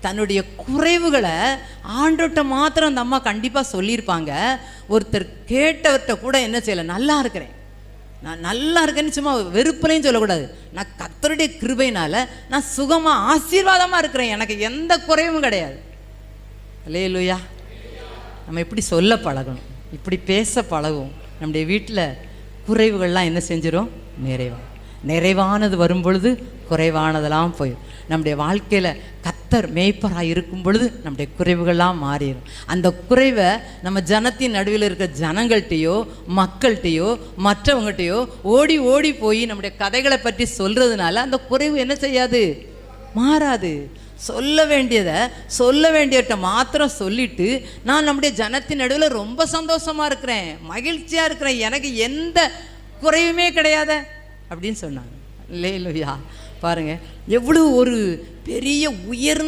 தன்னுடைய குறைவுகளை ஆண்டவர்கிட்ட மாத்திரம் அந்த அம்மா கண்டிப்பாக சொல்லியிருப்பாங்க. ஒருத்தர் கேட்டவர்கிட்ட கூட என்ன செய்யலை, நல்லா இருக்கிறேன், நான் நல்லா இருக்கேன்னு சும்மா வெறுப்புலையும் சொல்லக்கூடாது. நான் கர்த்தருடைய கிருபையினால நான் சுகமாக ஆசீர்வாதமாக இருக்கிறேன், எனக்கு எந்த குறைவும் கிடையாது. அல்லேலூயா. நம்ம இப்படி சொல்ல பழகணும், இப்படி பேச பழகும். நம்முடைய வீட்டில் குறைவுகள்லாம் என்ன செஞ்சிடும், நிறைவானது வரும் பொழுது குறைவானதெல்லாம் போயிடும். நம்முடைய வாழ்க்கையில் கர்த்தர் மேய்ப்பராக இருக்கும் பொழுது நம்முடைய குறைவுகள்லாம் மாறிடும். அந்த குறைவை நம்ம ஜனத்தின் நடுவில் இருக்கிற ஜனங்கள்கிட்டையோ மக்கள்கிட்டையோ மற்றவங்கள்ட்டையோ ஓடி ஓடி போய் நம்முடைய கதைகளை பற்றி சொல்கிறதுனால அந்த குறைவு என்ன செய்யாது, மாறாது. சொல்ல வேண்டியவர்கிட்ட மாத்திரம் சொல்லிட்டு நான் நம்முடைய ஜனத்தின் நடுவில் ரொம்ப சந்தோஷமாக இருக்கிறேன், மகிழ்ச்சியாக இருக்கிறேன், எனக்கு எந்த குறைவுமே கிடையாது அப்படின்னு சொன்னாங்க. அல்லேலூயா. பாருங்கள், எவ்வளோ ஒரு பெரிய உயர்ந்த